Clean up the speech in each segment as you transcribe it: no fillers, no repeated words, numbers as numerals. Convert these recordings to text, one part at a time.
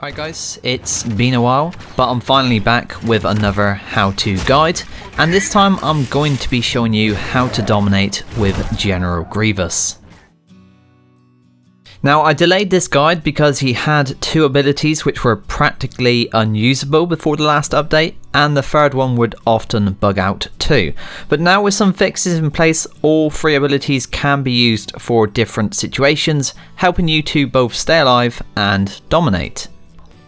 Alright guys, it's been a while, but I'm finally back with another how-to guide, and this time I'm going to be showing you how to dominate with General Grievous. Now, I delayed this guide because he had two abilities which were practically unusable before the last update, and the third one would often bug out too. But now with some fixes in place, all three abilities can be used for different situations, helping you to both stay alive and dominate.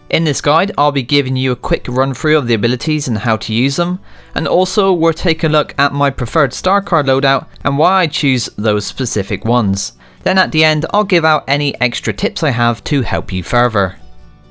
In this guide, I'll be giving you a quick run through of the abilities and how to use them, and also we'll take a look at my preferred star card loadout and why I choose those specific ones. Then at the end, I'll give out any extra tips I have to help you further.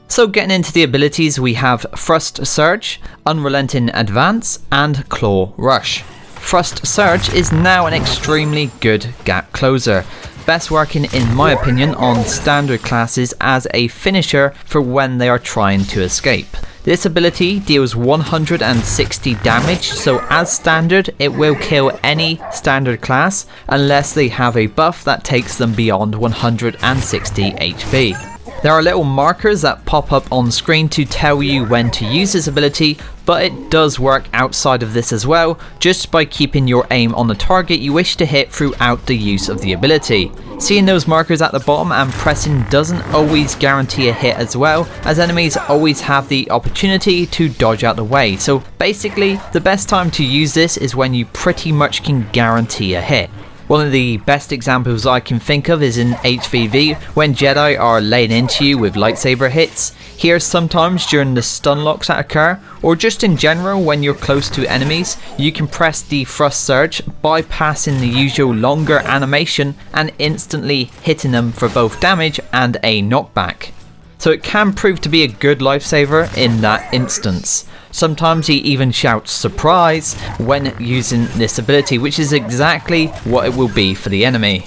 So getting into the abilities, we have Thrust Surge, Unrelenting Advance, and Claw Rush. Thrust Surge is now an extremely good gap closer, best working in my opinion on standard classes as a finisher for when they are trying to escape. This ability deals 160 damage, so as standard it will kill any standard class unless they have a buff that takes them beyond 160 HP. There are little markers that pop up on screen to tell you when to use this ability, but it does work outside of this as well, just by keeping your aim on the target you wish to hit throughout the use of the ability. Seeing those markers at the bottom and pressing doesn't always guarantee a hit as well, as enemies always have the opportunity to dodge out the way, so basically the best time to use this is when you pretty much can guarantee a hit. One of the best examples I can think of is in HVV, when Jedi are laying into you with lightsaber hits. Here sometimes during the stun locks that occur, or just in general when you're close to enemies, you can press the Thrust Surge, bypassing the usual longer animation and instantly hitting them for both damage and a knockback. So it can prove to be a good lifesaver in that instance. Sometimes he even shouts surprise when using this ability, which is exactly what it will be for the enemy.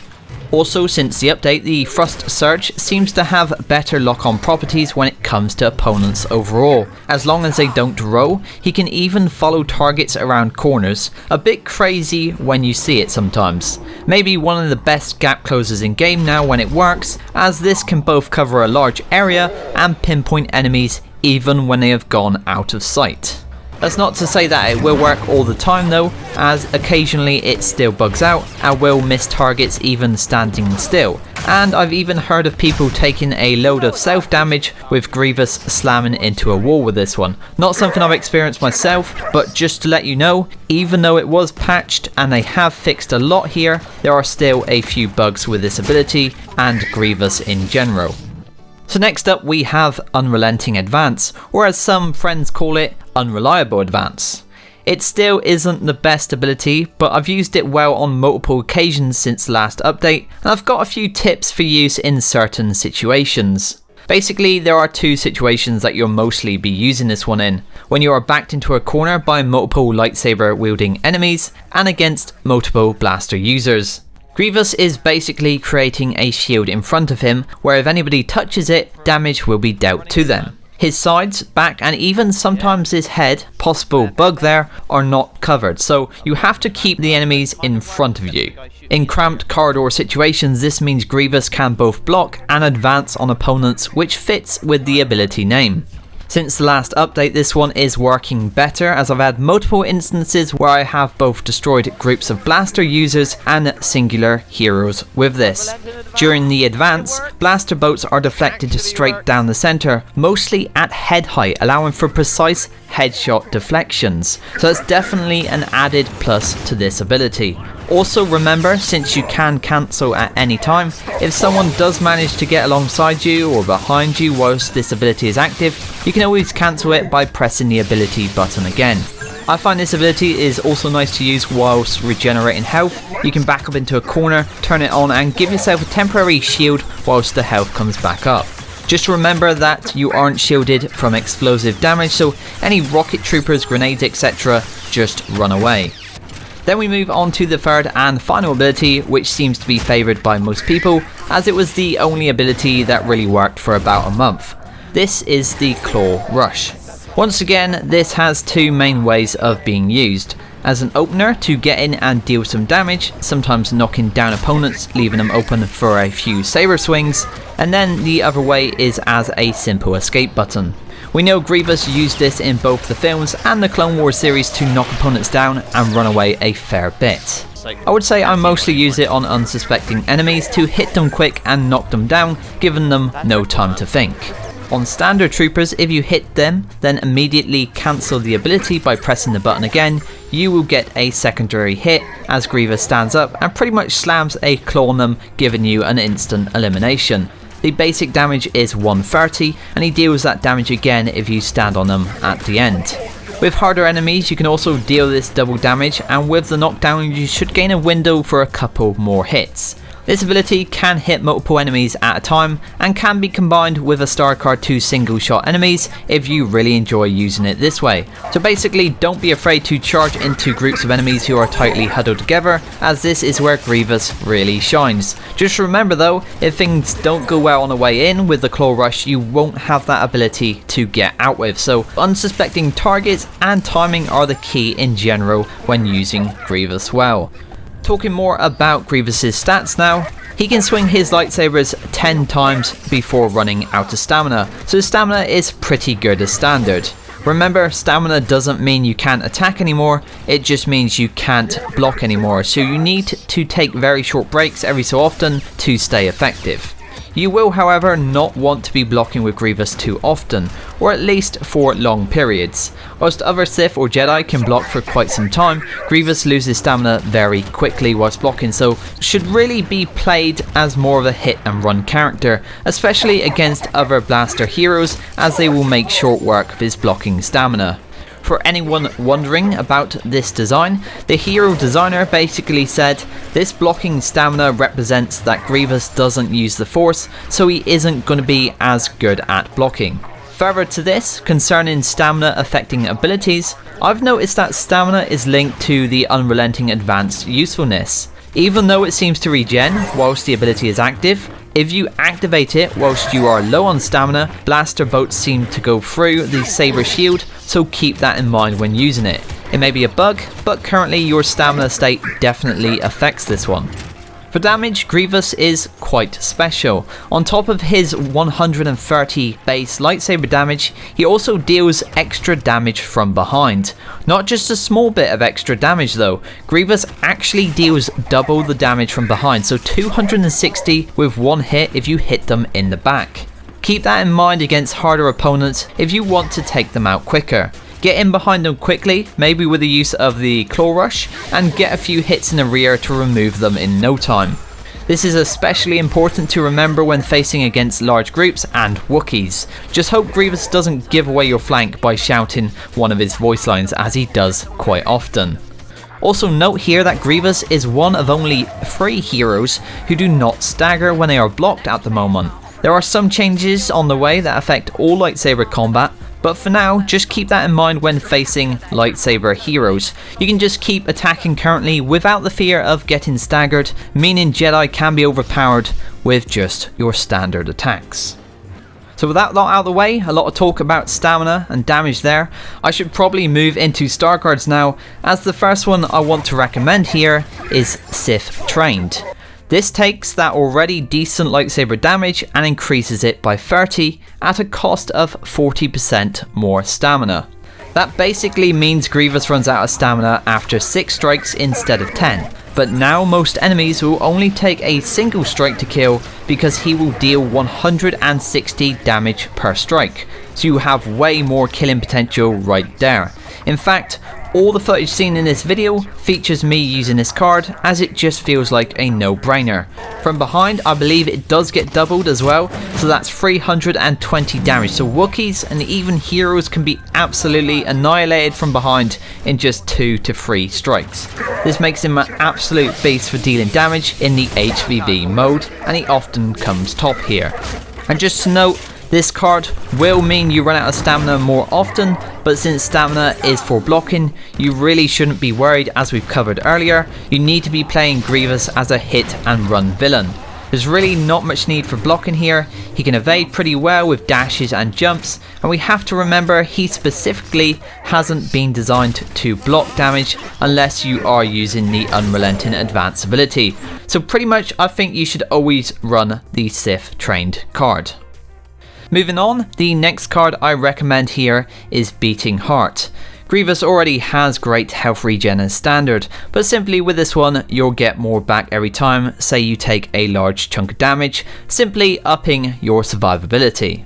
Also, since the update, the Thrust Surge seems to have better lock-on properties when it comes to opponents overall. As long as they don't roll, he can even follow targets around corners, a bit crazy when you see it sometimes. Maybe one of the best gap closers in game now when it works, as this can both cover a large area and pinpoint enemies even when they have gone out of sight. That's not to say that it will work all the time though, as occasionally it still bugs out and will miss targets even standing still, and I've even heard of people taking a load of self damage with Grievous slamming into a wall with this one. Not something I've experienced myself, but just to let you know, even though it was patched and they have fixed a lot here, there are still a few bugs with this ability and Grievous in general. So next up we have Unrelenting Advance, or as some friends call it, Unreliable Advance. It still isn't the best ability, but I've used it well on multiple occasions since the last update, and I've got a few tips for use in certain situations. Basically, there are two situations that you'll mostly be using this one in: when you are backed into a corner by multiple lightsaber wielding enemies, and against multiple blaster users. Grievous is basically creating a shield in front of him, where if anybody touches it, damage will be dealt to them. His sides, back, and even sometimes his head, possible bug there, are not covered, so you have to keep the enemies in front of you. In cramped corridor situations, this means Grievous can both block and advance on opponents, which fits with the ability name. Since the last update, this one is working better, as I've had multiple instances where I have both destroyed groups of blaster users and singular heroes with this. During the advance, blaster bolts are deflected straight down the center, mostly at head height, allowing for precise headshot deflections. So it's definitely an added plus to this ability. Also remember, since you can cancel at any time, if someone does manage to get alongside you or behind you whilst this ability is active, you can always cancel it by pressing the ability button again. I find this ability is also nice to use whilst regenerating health. You can back up into a corner, turn it on and give yourself a temporary shield whilst the health comes back up. Just remember that you aren't shielded from explosive damage, so any rocket troopers, grenades, etc. just run away. Then we move on to the third and final ability, which seems to be favoured by most people, as it was the only ability that really worked for about a month. This is the Claw Rush. Once again, this has two main ways of being used. as an opener to get in and deal some damage, sometimes knocking down opponents, leaving them open for a few saber swings, and then the other way is as a simple escape button. We know Grievous used this in both the films and the Clone Wars series to knock opponents down and run away a fair bit. I would say I mostly use it on unsuspecting enemies to hit them quick and knock them down, giving them no time to think. On standard troopers, if you hit them, then immediately cancel the ability by pressing the button again, you will get a secondary hit as Grievous stands up and pretty much slams a claw on them, giving you an instant elimination. The basic damage is 130 and he deals that damage again if you stand on them at the end. With harder enemies you can also deal this double damage, and with the knockdown you should gain a window for a couple more hits. This ability can hit multiple enemies at a time and can be combined with a star card to single shot enemies if you really enjoy using it this way. So basically don't be afraid to charge into groups of enemies who are tightly huddled together, as this is where Grievous really shines. Just remember though, if things don't go well on the way in with the claw rush, you won't have that ability to get out with, so unsuspecting targets and timing are the key in general when using Grievous well. Talking more about Grievous's stats now, he can swing his lightsabers 10 times before running out of stamina, so his stamina is pretty good as standard. Remember, stamina doesn't mean you can't attack anymore, it just means you can't block anymore, so you need to take very short breaks every so often to stay effective. You will however not want to be blocking with Grievous too often, or at least for long periods. Whilst other Sith or Jedi can block for quite some time, Grievous loses stamina very quickly whilst blocking, so should really be played as more of a hit and run character, especially against other blaster heroes, as they will make short work of his blocking stamina. For anyone wondering about this design, the hero designer basically said, this blocking stamina represents that Grievous doesn't use the Force, so he isn't going to be as good at blocking. Further to this, concerning stamina affecting abilities, I've noticed that stamina is linked to the unrelenting advanced usefulness. Even though it seems to regen whilst the ability is active, if you activate it whilst you are low on stamina, blaster bolts seem to go through the saber shield, so keep that in mind when using it. It may be a bug, but currently your stamina state definitely affects this one. For damage, Grievous is quite special. On top of his 130 base lightsaber damage, he also deals extra damage from behind. Not just a small bit of extra damage though, Grievous actually deals double the damage from behind, so 260 with one hit if you hit them in the back. Keep that in mind against harder opponents if you want to take them out quicker. Get in behind them quickly, maybe with the use of the claw rush, and get a few hits in the rear to remove them in no time. This is especially important to remember when facing against large groups and Wookiees. Just hope Grievous doesn't give away your flank by shouting one of his voice lines, as he does quite often. Also note here that Grievous is one of only 3 heroes who do not stagger when they are blocked at the moment. There are some changes on the way that affect all lightsaber combat, but for now, just keep that in mind when facing lightsaber heroes. You can just keep attacking currently without the fear of getting staggered, meaning Jedi can be overpowered with just your standard attacks. So with that lot out of the way, a lot of talk about stamina and damage there, I should probably move into star cards now, as the first one I want to recommend here is SITH Trained. This takes that already decent lightsaber damage and increases it by 30 at a cost of 40% more stamina. That basically means Grievous runs out of stamina after 6 strikes instead of 10, but now most enemies will only take a single strike to kill because he will deal 160 damage per strike, so you have way more killing potential right there. In fact, all the footage seen in this video features me using this card, as it just feels like a no-brainer. From behind, I believe it does get doubled as well, so that's 320 damage, so Wookiees and even heroes can be absolutely annihilated from behind in just 2 to 3 strikes. This makes him an absolute beast for dealing damage in the HVV mode, and he often comes top here. And just to note, this card will mean you run out of stamina more often, but since stamina is for blocking, you really shouldn't be worried. As we've covered earlier, you need to be playing Grievous as a hit and run villain. There's really not much need for blocking here. He can evade pretty well with dashes and jumps, and we have to remember he specifically hasn't been designed to block damage unless you are using the Unrelenting Advance ability. So pretty much I think you should always run the SITH trained card. Moving on, the next card I recommend here is Beating Heart. Grievous already has great health regen as standard, but simply with this one you'll get more back every time, say you take a large chunk of damage, simply upping your survivability.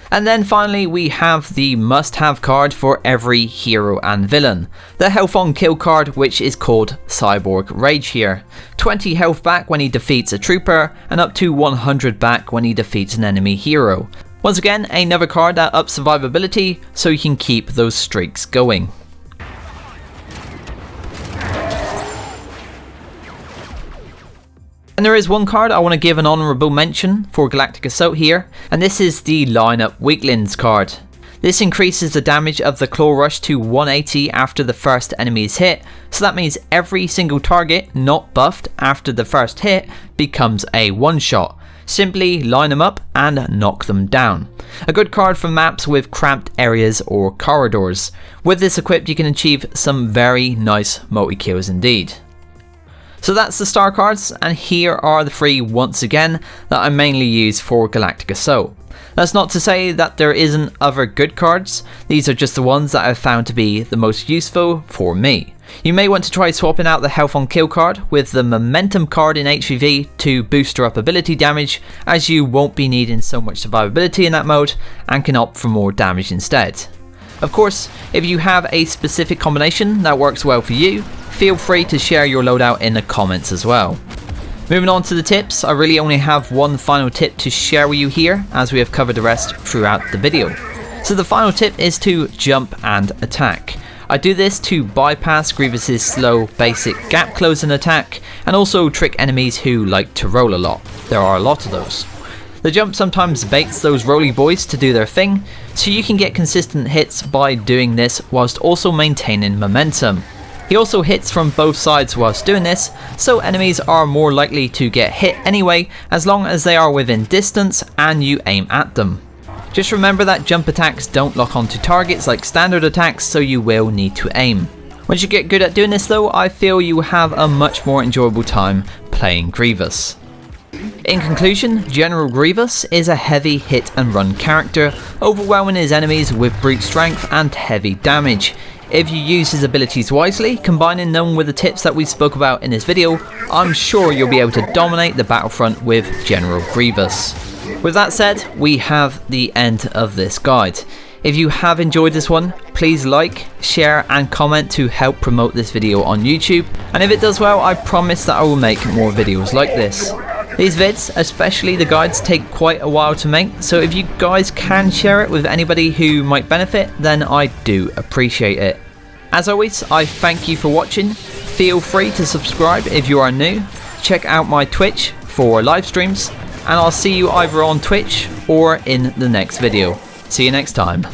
And then finally we have the must-have card for every hero and villain, the health on kill card, which is called CYBORG Rage here. 20 health back when he defeats a trooper, and up to 100 back when he defeats an enemy hero. Once again, another card that ups survivability, so you can keep those streaks going. And there is one card I want to give an honourable mention for Galactic Assault here, and this is the lineup Weaklings card. This increases the damage of the Claw Rush to 180 after the first enemy is hit, so that means every single target not buffed after the first hit becomes a one-shot. Simply line them up and knock them down. A good card for maps with cramped areas or corridors. With this equipped you can achieve some very nice multi-kills indeed. So that's the star cards, and here are the three once again that I mainly use for Galactic Assault. That's not to say that there isn't other good cards, these are just the ones that I've found to be the most useful for me. You may want to try swapping out the health on kill card with the momentum card in HVV to boost up ability damage, as you won't be needing so much survivability in that mode and can opt for more damage instead. Of course, if you have a specific combination that works well for you, feel free to share your loadout in the comments as well. Moving on to the tips, I really only have one final tip to share with you here, as we have covered the rest throughout the video. So the final tip is to jump and attack. I do this to bypass Grievous's slow basic gap closing attack, and also trick enemies who like to roll a lot. There are a lot of those. The jump sometimes baits those roly boys to do their thing, so you can get consistent hits by doing this whilst also maintaining momentum. He also hits from both sides whilst doing this, so enemies are more likely to get hit anyway, as long as they are within distance and you aim at them. Just remember that jump attacks don't lock onto targets like standard attacks, so you will need to aim. Once you get good at doing this though, I feel you have a much more enjoyable time playing Grievous. In conclusion, General Grievous is a heavy hit and run character, overwhelming his enemies with brute strength and heavy damage. If you use his abilities wisely, combining them with the tips that we spoke about in this video, I'm sure you'll be able to dominate the battlefront with General Grievous. With that said, we have the end of this guide. If you have enjoyed this one, please like, share and comment to help promote this video on YouTube, and if it does well, I promise that I will make more videos like this. These vids, especially the guides, take quite a while to make, so if you guys can share it with anybody who might benefit, then I do appreciate it. As always, I thank you for watching. Feel free to subscribe if you are new, check out my Twitch for live streams, and I'll see you either on Twitch or in the next video. See you next time.